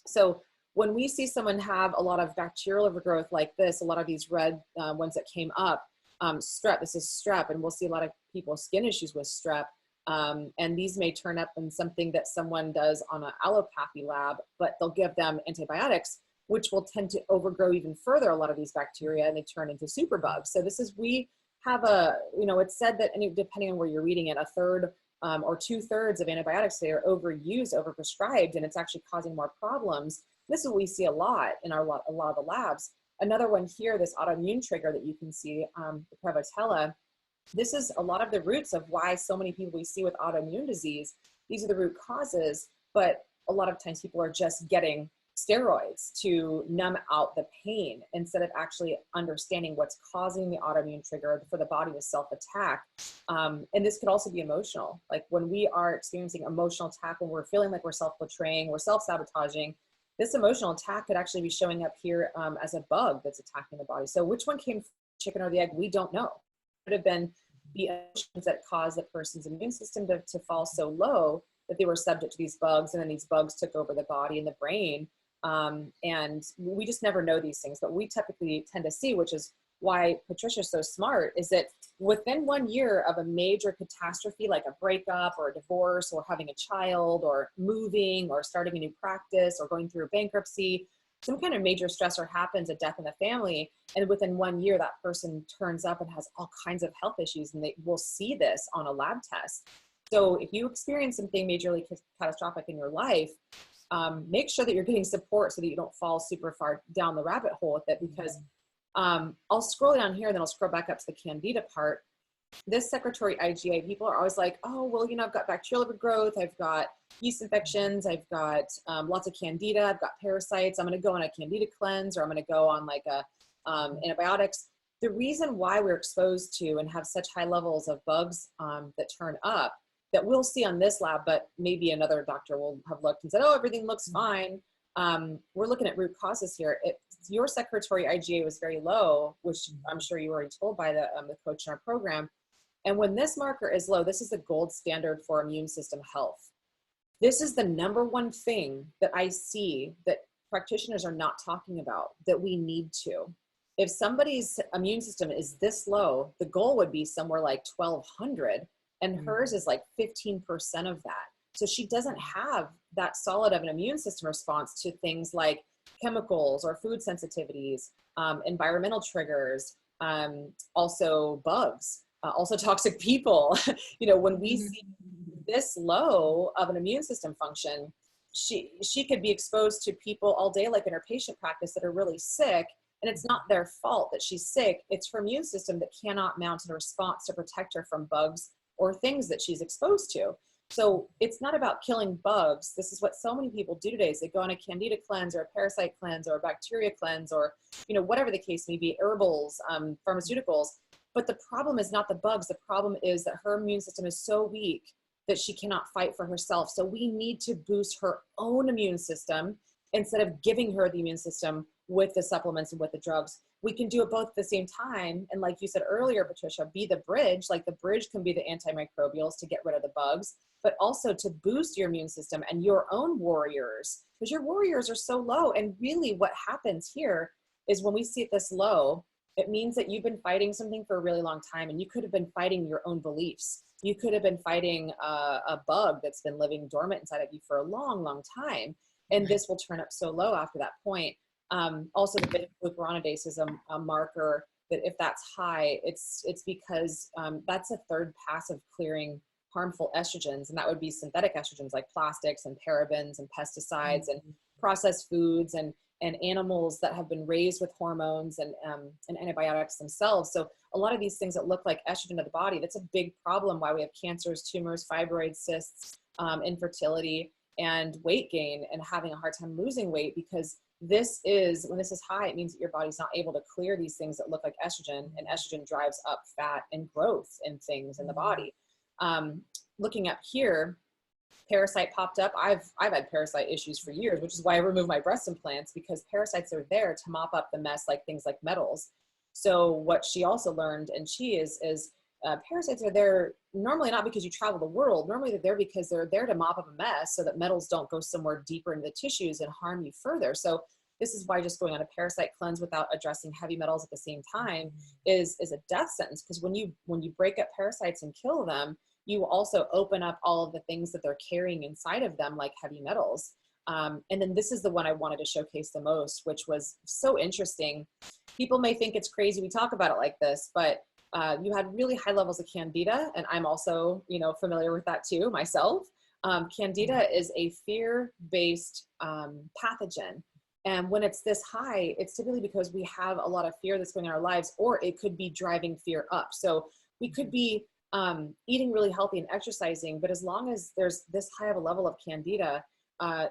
So when we see someone have a lot of bacterial overgrowth like this, a lot of these red ones that came up, strep, this is strep, and we'll see a lot of people skin issues with strep. And these may turn up in something that someone does on an allopathy lab, but they'll give them antibiotics, which will tend to overgrow even further a lot of these bacteria, and they turn into superbugs. So we have it's said that depending on where you're reading it, a third or 2/3 of antibiotics today are overused, overprescribed, and it's actually causing more problems. This is what we see a lot in a lot of the labs. Another one here, this autoimmune trigger that you can see, the Prevotella. This is a lot of the roots of why so many people we see with autoimmune disease. These are the root causes, but a lot of times people are just getting steroids to numb out the pain instead of actually understanding what's causing the autoimmune trigger for the body to self-attack. And this could also be emotional. Like when we are experiencing emotional attack, when we're feeling like we're self-betraying, we're self-sabotaging, this emotional attack could actually be showing up here as a bug that's attacking the body. So which one came from the chicken or the egg? We don't know. It could have been the emotions that caused the person's immune system to fall so low that they were subject to these bugs, and then these bugs took over the body and the brain. And we just never know these things, but we typically tend to see, which is why Patricia's so smart, is that within 1 year of a major catastrophe, like a breakup or a divorce or having a child or moving or starting a new practice or going through a bankruptcy, some kind of major stressor happens, a death in the family, and within 1 year that person turns up and has all kinds of health issues, and they will see this on a lab test. So if you experience something majorly catastrophic in your life, make sure that you're getting support so that you don't fall super far down the rabbit hole with it, because I'll scroll down here and then I'll scroll back up to the Candida part. This secretory IgA, people are always like, oh, well, I've got bacterial overgrowth, I've got yeast infections, I've got lots of Candida, I've got parasites, I'm going to go on a Candida cleanse, or I'm going to go on like antibiotics. The reason why we're exposed to and have such high levels of bugs that turn up, that we'll see on this lab, but maybe another doctor will have looked and said, oh, everything looks fine. We're looking at root causes here. Your secretory IgA was very low, which I'm sure you were already told by the coach in our program. And when this marker is low, this is the gold standard for immune system health. This is the number one thing that I see that practitioners are not talking about, that we need to. If somebody's immune system is this low, the goal would be somewhere like 1200, and hers is like 15% of that. So she doesn't have that solid of an immune system response to things like chemicals or food sensitivities, environmental triggers, also bugs, also toxic people. When we see this low of an immune system function, she could be exposed to people all day, like in her patient practice, that are really sick. And it's not their fault that she's sick. It's her immune system that cannot mount a response to protect her from bugs or things that she's exposed to. So it's not about killing bugs. This is what so many people do today, is they go on a Candida cleanse or a parasite cleanse or a bacteria cleanse, or, whatever the case may be, herbals, pharmaceuticals. But the problem is not the bugs. The problem is that her immune system is so weak that she cannot fight for herself. So we need to boost her own immune system instead of giving her the immune system with the supplements and with the drugs. We can do it both at the same time. And like you said earlier, Patricia, be the bridge. Like the bridge can be the antimicrobials to get rid of the bugs, but also to boost your immune system and your own warriors, because your warriors are so low. And really what happens here is when we see it this low, it means that you've been fighting something for a really long time, and you could have been fighting your own beliefs. You could have been fighting a bug that's been living dormant inside of you for a long, long time. And this will turn up so low after that point. Also, the beta-glucuronidase is a marker that if that's high, it's because that's a third pass of clearing harmful estrogens, and that would be synthetic estrogens like plastics and parabens and pesticides and processed foods and animals that have been raised with hormones and antibiotics themselves. So a lot of these things that look like estrogen to the body, that's a big problem why we have cancers, tumors, fibroids, cysts, infertility, and weight gain, and having a hard time losing weight, because when this is high, it means that your body's not able to clear these things that look like estrogen, and estrogen drives up fat and growth and things in the body. Looking up here, parasite popped up. I've had parasite issues for years, which is why I removed my breast implants, because parasites are there to mop up the mess, like things like metals. So what she also learned, and she is parasites are there normally not because you travel the world. Normally they're there because they're there to mop up a mess so that metals don't go somewhere deeper into the tissues and harm you further. So this is why just going on a parasite cleanse without addressing heavy metals at the same time is a death sentence, because when you break up parasites and kill them, you also open up all of the things that they're carrying inside of them, like heavy metals. And then this is the one I wanted to showcase the most, which was so interesting. People may think it's crazy we talk about it like this, but you had really high levels of Candida, and I'm also, familiar with that too myself. Candida is a fear-based pathogen. And when it's this high, it's typically because we have a lot of fear that's going on in our lives, or it could be driving fear up. So we could be eating really healthy and exercising, but as long as there's this high of a level of Candida,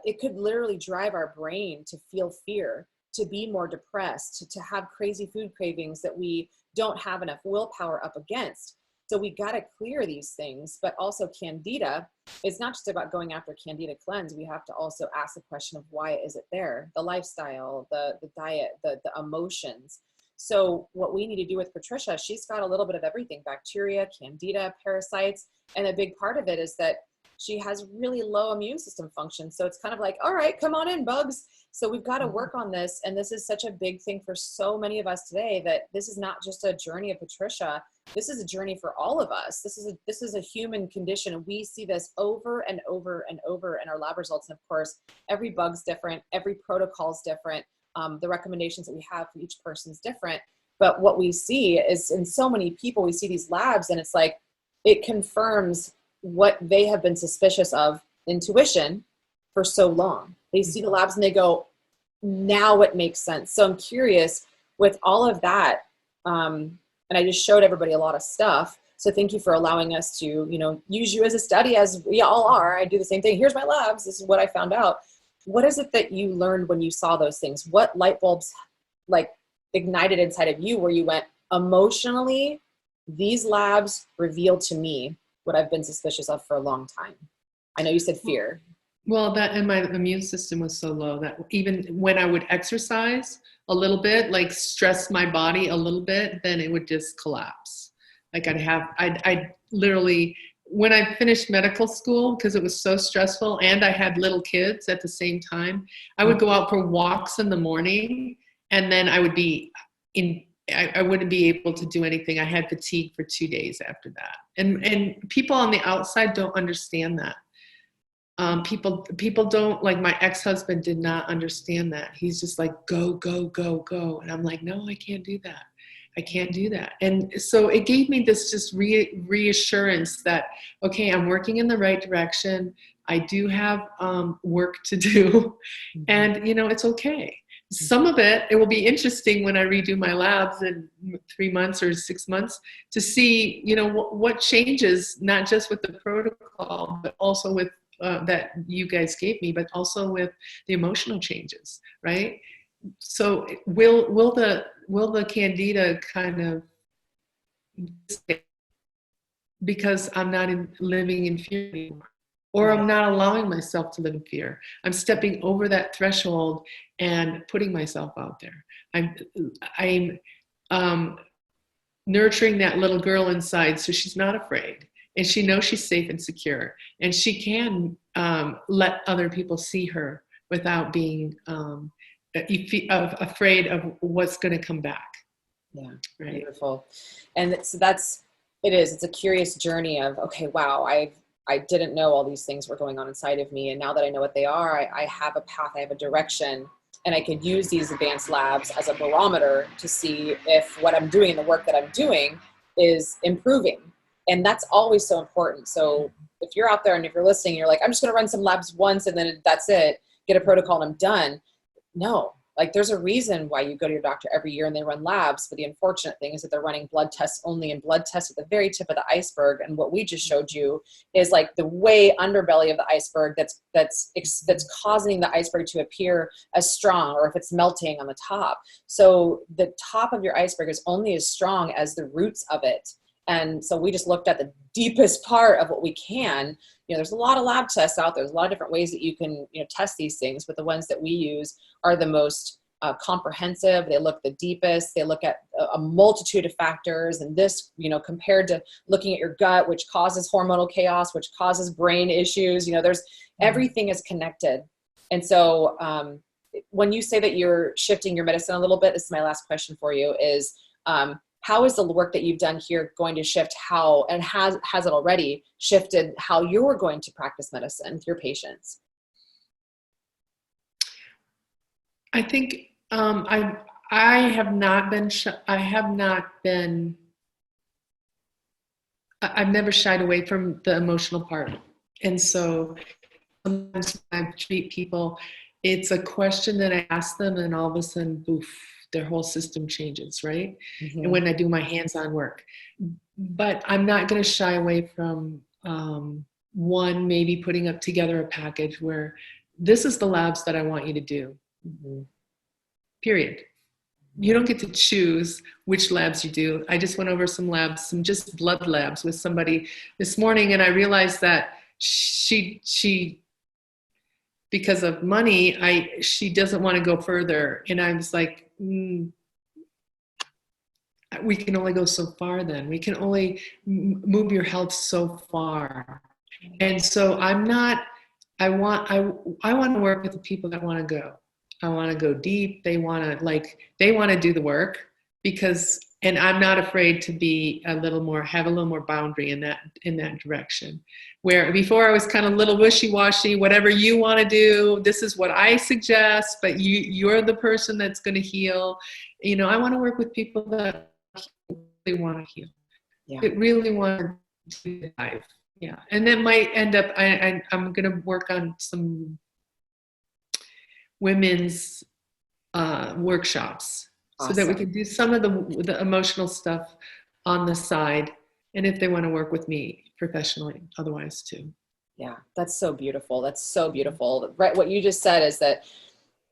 it could literally drive our brain to feel fear, to be more depressed, to have crazy food cravings that we don't have enough willpower up against. So we got to clear these things, but also Candida, it's not just about going after Candida cleanse. We have to also ask the question of why is it there? The lifestyle, the diet, the emotions. So what we need to do with Patricia, she's got a little bit of everything: bacteria, Candida, parasites. And a big part of it is that she has really low immune system function. So it's kind of like, all right, come on in, bugs. So we've got to work on this. And this is such a big thing for so many of us today, that this is not just a journey of Patricia. This is a journey for all of us. This is a human condition. And we see this over and over and over in our lab results. And of course, every bug's different. Every protocol is different. The recommendations that we have for each person is different. But what we see is, in so many people, we see these labs and it's like, it confirms what they have been suspicious of, intuition, for so long. They see the labs and they go, now it makes sense. So I'm curious with all of that. And I just showed everybody a lot of stuff. So thank you for allowing us to, use you as a study, as we all are. I do the same thing. Here's my labs. This is what I found out. What is it that you learned when you saw those things? What light bulbs ignited inside of you where you went, emotionally, these labs revealed to me what I've been suspicious of for a long time? I know you said fear. Well, and my immune system was so low that even when I would exercise a little bit, stress my body a little bit, then it would just collapse. I'd literally, when I finished medical school, because it was so stressful and I had little kids at the same time, I would go out for walks in the morning, and then I would be I wouldn't be able to do anything. I had fatigue for 2 days after that. And people on the outside don't understand that. People don't, like my ex-husband did not understand that. He's just like, go, go, go, go. And I'm like, no, I can't do that. I can't do that. And so it gave me this just reassurance that, okay, I'm working in the right direction. I do have work to do, and it's okay. Some of it will be interesting when I redo my labs in 3 months or 6 months to see, what changes, not just with the protocol, but also with that you guys gave me, but also with the emotional changes, right? So will the Candida kind of, because I'm not living in fear anymore, or I'm not allowing myself to live in fear. I'm stepping over that threshold and putting myself out there. I'm nurturing that little girl inside, so she's not afraid, and she knows she's safe and secure, and she can let other people see her without being afraid of what's going to come back. Yeah, right. Beautiful. And so it's a curious journey of, okay, wow, I didn't know all these things were going on inside of me. And now that I know what they are, I have a path, I have a direction, and I could use these advanced labs as a barometer to see if what I'm doing, the work that I'm doing, is improving. And that's always so important. So if you're out there and if you're listening, you're like, I'm just going to run some labs once and then that's it, get a protocol and I'm done. No, there's a reason why you go to your doctor every year and they run labs. But the unfortunate thing is that they're running blood tests only, and blood tests at the very tip of the iceberg. And what we just showed you is the way underbelly of the iceberg that's causing the iceberg to appear as strong, or if it's melting on the top. So the top of your iceberg is only as strong as the roots of it. And so we just looked at the deepest part of what we can. There's a lot of lab tests out there. There's a lot of different ways that you can, test these things, but the ones that we use are the most comprehensive. They look the deepest. They look at a multitude of factors. And this, compared to looking at your gut, which causes hormonal chaos, which causes brain issues, there's everything is connected. And so when you say that you're shifting your medicine a little bit, this is my last question for you, is how is the work that you've done here going to shift how, and has it already shifted how you're going to practice medicine with your patients? I think I have not been I've never shied away from the emotional part. And so sometimes when I treat people, it's a question that I ask them, and all of a sudden, poof, their whole system changes, right? Mm-hmm. And when I do my hands-on work. But I'm not going to shy away from maybe putting up together a package where this is the labs that I want you to do. Mm-hmm. Period. You don't get to choose which labs you do. I just went over some just blood labs with somebody this morning, and I realized that she because of money, she doesn't want to go further. And I was like, we can only go so far then. We can only move your health so far. And so I want to work with the people that want to go. I want to go deep. They want to do the work and I'm not afraid to be have a little more boundary in that direction. Where before I was kind of a little wishy-washy, whatever you want to do, this is what I suggest, but you're the person that's going to heal. I want to work with people that really want to heal. Yeah. That really want to do the life. Yeah. And that might end up, I'm going to work on some women's workshops. Awesome. So that we can do some of the emotional stuff on the side, and if they want to work with me professionally, otherwise too. Yeah, that's so beautiful. That's so beautiful. Right, what you just said is that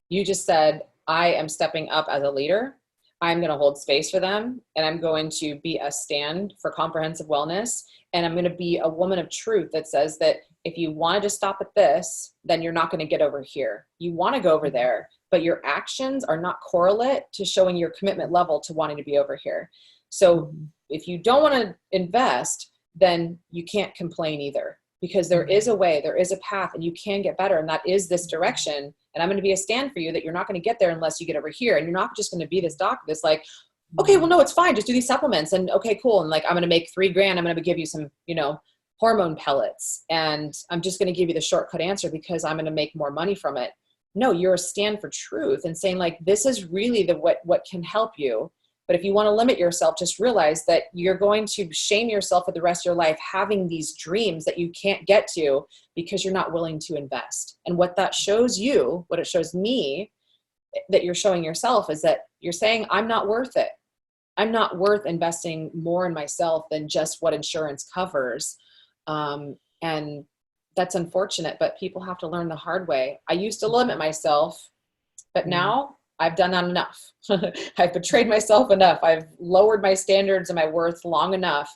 you just said, I am stepping up as a leader. I'm going to hold space for them, and I'm going to be a stand for comprehensive wellness, and I'm going to be a woman of truth that says that if you wanted to stop at this, then you're not going to get over here. You want to go over there, but your actions are not correlate to showing your commitment level to wanting to be over here. So if you don't want to invest, then you can't complain either, because there is a way, there is a path, and you can get better. And that is this direction. And I'm going to be a stand for you that you're not going to get there unless you get over here. And you're not just going to be this doctor that's like, okay, well, no, it's fine. Just do these supplements. And okay, cool. And like, I'm going to make $3,000. I'm going to give you some, hormone pellets. And I'm just going to give you the shortcut answer because I'm going to make more money from it. No, you're a stand for truth and saying like, this is really what can help you. But if you want to limit yourself, just realize that you're going to shame yourself for the rest of your life having these dreams that you can't get to because you're not willing to invest. And what that shows you, what it shows me, that you're showing yourself is that you're saying, I'm not worth it. I'm not worth investing more in myself than just what insurance covers. And that's unfortunate, but people have to learn the hard way. I used to limit myself, but now I've done that enough. I've betrayed myself enough. I've lowered my standards and my worth long enough.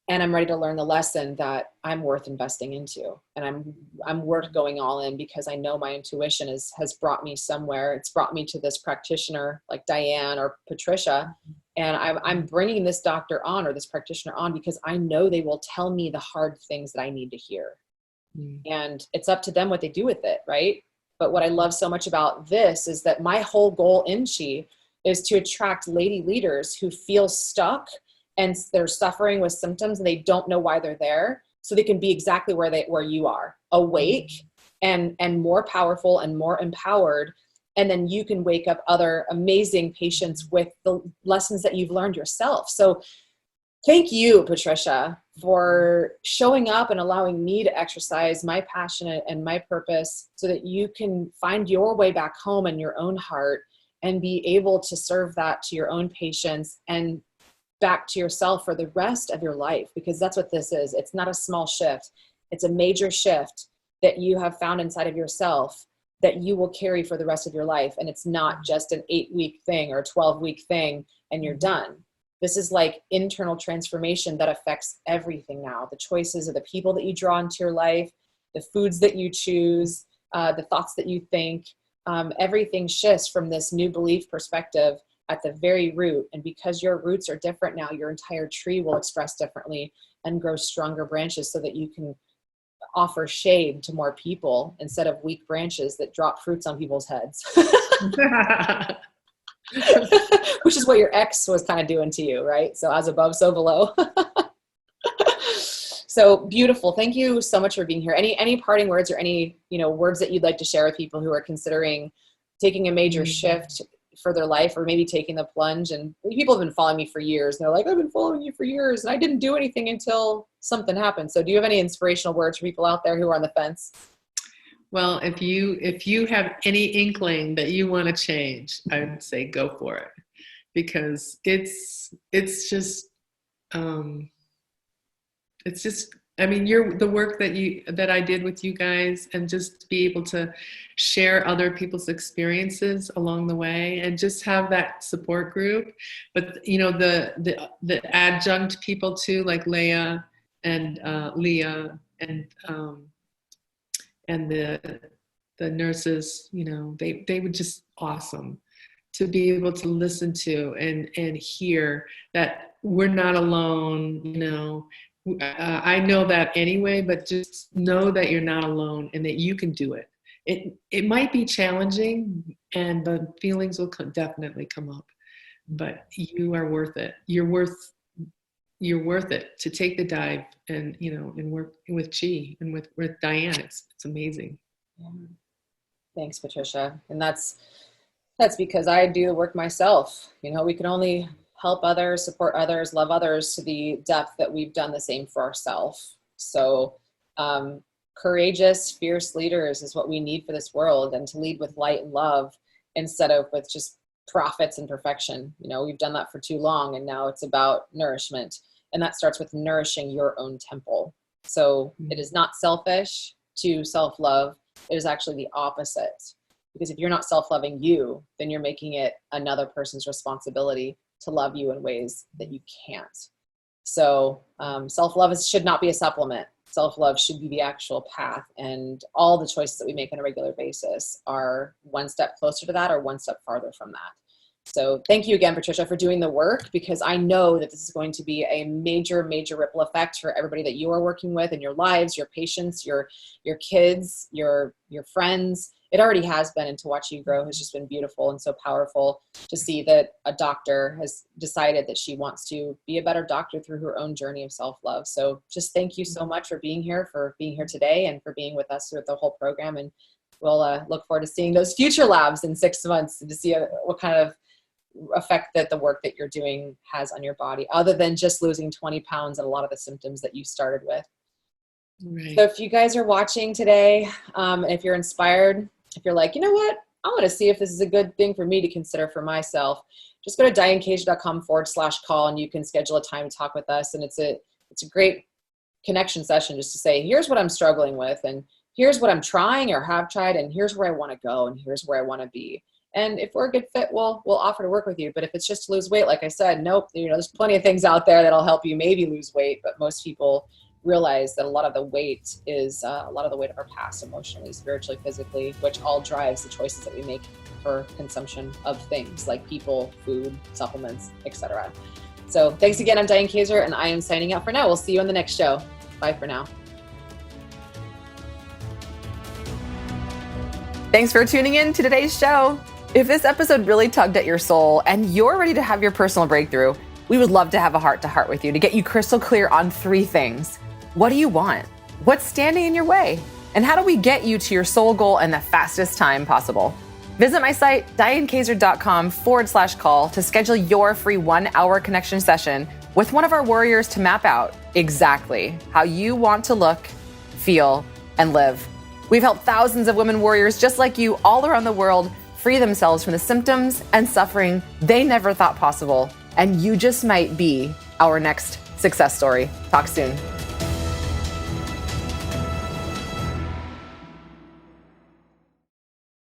And I'm ready to learn the lesson that I'm worth investing into. And I'm worth going all in because I know my intuition has brought me somewhere. It's brought me to this practitioner like Diane or Patricia. And I'm bringing this doctor on or this practitioner on because I know they will tell me the hard things that I need to hear. And it's up to them what they do with it, right? But what I love so much about this is that my whole goal in Chi is to attract lady leaders who feel stuck and they're suffering with symptoms and they don't know why they're there, so they can be exactly where you are, awake and more powerful and more empowered. And then you can wake up other amazing patients with the lessons that you've learned yourself. So thank you, Patricia, for showing up and allowing me to exercise my passion and my purpose so that you can find your way back home in your own heart and be able to serve that to your own patients and back to yourself for the rest of your life, because that's what this is. It's not a small shift. It's a major shift that you have found inside of yourself that you will carry for the rest of your life. And it's not just an 8-week thing or 12-week thing and you're done. This is like internal transformation that affects everything now. The choices of the people that you draw into your life, the foods that you choose, the thoughts that you think, everything shifts from this new belief perspective at the very root. And because your roots are different now, your entire tree will express differently and grow stronger branches so that you can offer shade to more people instead of weak branches that drop fruits on people's heads. which is what your ex was kind of doing to you, right? So as above, so below. So beautiful. Thank you so much for being here. Any parting words or any, words that you'd like to share with people who are considering taking a major shift for their life, or maybe taking the plunge? And people have been following me for years. And they're like, I've been following you for years and I didn't do anything until something happened. So do you have any inspirational words for people out there who are on the fence? Well, if you have any inkling that you want to change, I would say go for it, because it's just the work that I did with you guys, and just to be able to share other people's experiences along the way, and just have that support group. But the adjunct people too, like Leah and Leah and the nurses, they were just awesome to be able to listen to and hear that we're not alone. I know that anyway, but just know that you're not alone and that you can do it. It might be challenging, and the feelings will definitely come up, but you are worth it. You're worth it to take the dive and work with Chi and with Diane. It's amazing. Yeah. Thanks, Patricia. And that's because I do the work myself. We can only help others, support others, love others to the depth that we've done the same for ourselves. So courageous, fierce leaders is what we need for this world, and to lead with light and love instead of with just profits and perfection. We've done that for too long, and now it's about nourishment. And that starts with nourishing your own temple. So it is not selfish to self-love. It is actually the opposite. Because if you're not self-loving you, then you're making it another person's responsibility to love you in ways that you can't. So self-love should not be a supplement. Self-love should be the actual path. And all the choices that we make on a regular basis are one step closer to that or one step farther from that. So thank you again, Patricia, for doing the work, because I know that this is going to be a major, major ripple effect for everybody that you are working with in your lives, your patients, your kids, your friends. It already has been, and to watch you grow has just been beautiful and so powerful to see that a doctor has decided that she wants to be a better doctor through her own journey of self-love. So just thank you so much for being here today, and for being with us through the whole program. And we'll look forward to seeing those future labs in 6 months, and to see what kind of effect that the work that you're doing has on your body, other than just losing 20 pounds and a lot of the symptoms that you started with. Right. So if you guys are watching today, if you're inspired, if you're like, you know what, I want to see if this is a good thing for me to consider for myself, just go to dianekaiser.com/call, and you can schedule a time to talk with us. And it's a great connection session, just to say, here's what I'm struggling with, and here's what I'm trying or have tried, and here's where I want to go, and here's where I want to be. And if we're a good fit, we'll offer to work with you. But if it's just to lose weight, like I said, nope, there's plenty of things out there that'll help you maybe lose weight. But most people realize that a lot of the weight is a lot of the weight of our past, emotionally, spiritually, physically, which all drives the choices that we make for consumption of things like people, food, supplements, etc. So thanks again. I'm Diane Kaiser, and I am signing out for now. We'll see you on the next show. Bye for now. Thanks for tuning in to today's show. If this episode really tugged at your soul and you're ready to have your personal breakthrough, we would love to have a heart-to-heart with you to get you crystal clear on 3 things. What do you want? What's standing in your way? And how do we get you to your soul goal in the fastest time possible? Visit my site, dianekaiser.com/call, to schedule your free 1-hour connection session with one of our warriors to map out exactly how you want to look, feel, and live. We've helped thousands of women warriors just like you all around the world free themselves from the symptoms and suffering they never thought possible. And you just might be our next success story. Talk soon.